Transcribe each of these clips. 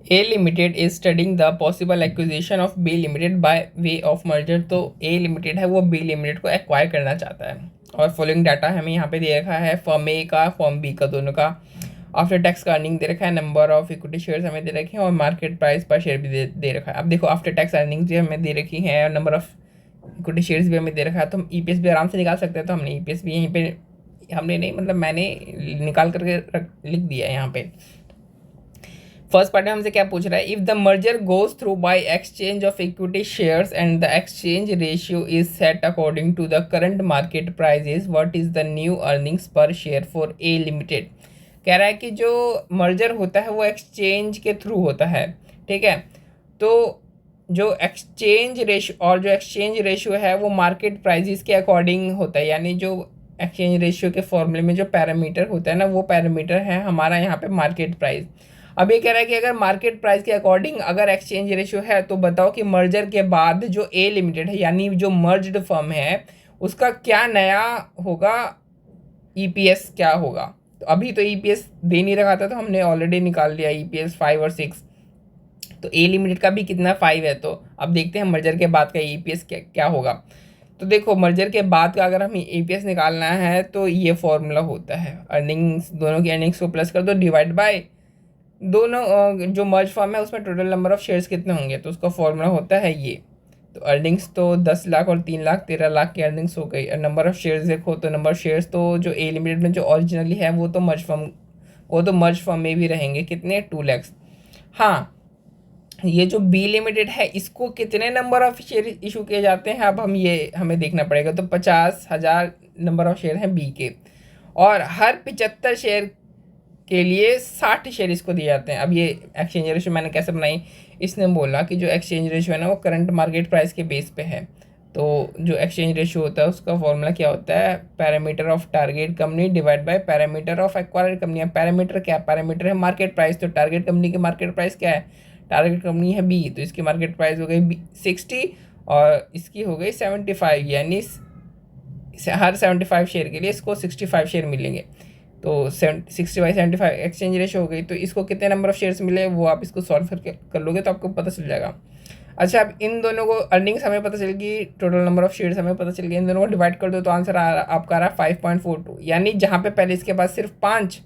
A limited is studying the possible acquisition of B limited by way of merger. तो A limited है वो B limited को acquire करना चाहता है। और फॉलोइंग डाटा हमें यहाँ पे दे रखा है फॉर्म ए का, फॉर्म बी का, दोनों का। आफ्टर टैक्स का अर्निंग दे रखा है, नंबर ऑफ इक्विटी शेयर्स हमें दे रखे हैं और मार्केट प्राइस पर शेयर भी दे रखा है। अब देखो आफ्टर टैक्स अर्निंग्स भी हमें दे रखी है और नंबर ऑफ इक्विटी शेयर्स भी हमें दे रखा है, तो हम ईपीएस भी आराम से निकाल सकते हैं। तो हमने ईपीएस भी यहीं पे, हमने नहीं मतलब मैंने निकाल करके लिख दिया है यहाँ पे। फर्स्ट पार्ट में हमसे क्या पूछ रहा है, if the merger goes through by exchange of equity shares and the exchange ratio is set according to the current market prices, what is the new earnings per share for A limited. कह रहा है कि जो merger होता है वो exchange के through होता है, ठीक है। तो जो एक्सचेंज रेशियो और जो एक्सचेंज रेशियो है वो मार्केट प्राइजेस के अकॉर्डिंग होता है, यानी जो एक्सचेंज रेशियो के फॉर्मूले में जो पैरामीटर होता है ना, वो पैरामीटर है हमारा यहाँ पे मार्केट प्राइस। अब ये कह रहा है कि अगर मार्केट प्राइस के अकॉर्डिंग अगर एक्सचेंज रेशियो है तो बताओ कि मर्जर के बाद जो ए लिमिटेड है यानी जो मर्ज्ड फर्म है उसका क्या नया होगा, ईपीएस क्या होगा। तो अभी तो ईपीएस दे नहीं रखा था तो हमने ऑलरेडी निकाल लिया ईपीएस 5 और 6। तो ए लिमिटेड का भी कितना 5 है। तो अब देखते हैं मर्जर के बाद का ईपीएस क्या होगा। तो देखो मर्जर के बाद का अगर हम ईपीएस निकालना है तो ये फॉर्मूला होता है, अर्निंग्स दोनों की अर्निंग्स को प्लस कर दो, डिवाइड बाय दोनों जो मर्ज फॉर्म है उसमें टोटल नंबर ऑफ शेयर्स कितने होंगे, तो उसका फॉर्मूला होता है ये। तो अर्निंग्स तो 10 लाख और 3 लाख 13 लाख की अर्निंग्स हो गई। और नंबर ऑफ शेयर्स देखो तो नंबर ऑफ शेयर्स तो जो ए लिमिटेड में जो ओरिजिनली है वो तो मर्ज फॉर्म में भी रहेंगे, कितने 2 लैक्स। हाँ, ये जो बी लिमिटेड है इसको कितने नंबर ऑफ शेयर इशू किए जाते हैं अब हमें देखना पड़ेगा। तो 50,000 नंबर ऑफ शेयर हैं बी के, और हर 75 शेयर के लिए 60 शेयर इसको दिए जाते हैं। अब ये एक्सचेंज रेशियो मैंने कैसे बनाई, इसने बोला कि जो एक्सचेंज रेशियो है ना वो करंट मार्केट प्राइस के बेस पे है। तो जो एक्सचेंज रेशियो होता है उसका फॉर्मूला क्या होता है, parameter of target company divide by parameter of acquired company. Parameter क्या, पैरामीटर है मार्केट प्राइस, तो टारगेट कंपनी की मार्केट प्राइस क्या है, टारगेट कंपनी है बी, तो इसकी मार्केट प्राइस हो गई 60 और इसकी हो गई 75, यानी हर 75 शेयर के लिए इसको 65 शेयर मिलेंगे। तो 60/75 एक्सचेंज रेशियो हो गई। तो इसको कितने नंबर ऑफ शेयर्स मिले वो आप इसको सॉल्व करके कर लोगे तो आपको पता चल जाएगा। अच्छा, अब इन दोनों को अर्निंग्स हमें पता चल गई, टोटल नंबर ऑफ शेयर्स हमें पता चल गई, इन दोनों को डिवाइड कर दो तो आंसर आपका आ रहा है 5.42। यानी जहाँ पे पहले इसके पास सिर्फ 5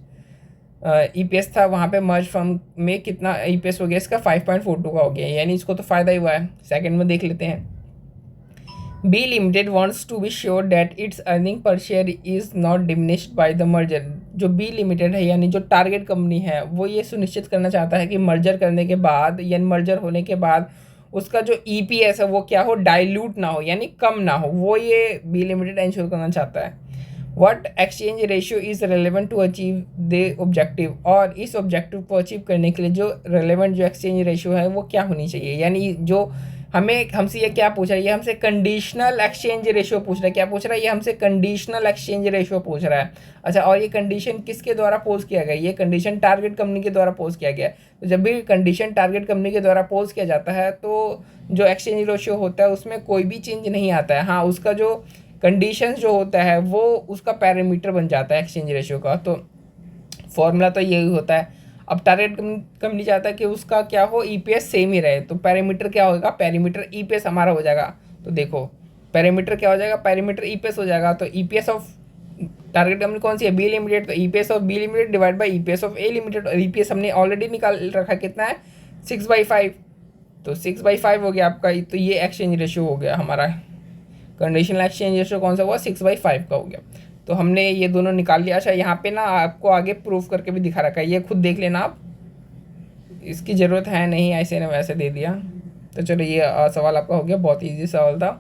ईपीएस था वहाँ पे मर्ज फर्म में कितना ईपीएस हो गया इसका 5.42 का हो गया, यानी इसको तो फ़ायदा ही हुआ है। सेकंड में देख लेते हैं, B limited wants to be sure that its earning per share is not diminished by the merger. जो बी लिमिटेड है यानी जो टारगेट कंपनी है वो ये सुनिश्चित करना चाहता है कि मर्जर करने के बाद यानी मर्जर होने के बाद उसका जो ईपीएस है वो क्या हो, डाइल्यूट ना हो यानी कम ना हो, वो ये बी लिमिटेड इंश्योर करना चाहता है। What exchange ratio is relevant to achieve the objective, और इस ऑब्जेक्टिव को अचीव करने के लिए जो रेलेवेंट जो एक्सचेंज रेशियो है वो क्या होनी चाहिए। यानी जो हमसे ये क्या पूछ रहा है, ये हमसे कंडीशनल एक्सचेंज रेशियो पूछ रहा है। क्या पूछ रहा है, ये हमसे कंडीशनल एक्सचेंज रेशियो पूछ रहा है। अच्छा, और ये कंडीशन किसके द्वारा पोज किया गया, ये कंडीशन टारगेट कंपनी के द्वारा पोज किया गया है। तो जब भी कंडीशन टारगेट कंपनी के द्वारा पोज किया जाता है तो जो एक्सचेंज रेशियो होता है उसमें कोई भी चेंज नहीं आता है। हाँ, उसका जो कंडीशन जो होता है वो उसका पैरामीटर बन जाता है एक्सचेंज रेशियो का। तो फॉर्मूला तो यही होता है। अब टारगेट कंपनी चाहता है कि उसका क्या हो, ईपीएस सेम ही रहे, तो पैरामीटर क्या होगा, पैरामीटर ईपीएस हमारा हो जाएगा। तो देखो पैरामीटर क्या हो जाएगा, पैरामीटर ईपीएस हो जाएगा। तो ईपीएस ऑफ टारगेट कंपनी कौन सी है, बी लिमिटेड, तो EPS of B limited divide by EPS of A limited. और ईपीएस हमने ऑलरेडी निकाल रखा कितना है 6/5, तो 6/5 हो गया आपका। तो ये एक्सचेंज रेशियो हो गया हमारा, कंडीशनल एक्सचेंज रेशियो कौन सा हुआ 6/5 का हो गया। तो हमने ये दोनों निकाल लिया। अच्छा, यहाँ पे ना आपको आगे प्रूफ करके भी दिखा रखा है, ये खुद देख लेना आप, इसकी ज़रूरत है नहीं, ऐसे ने वैसे दे दिया। तो चलो ये सवाल आपका हो गया, बहुत ईजी सवाल था।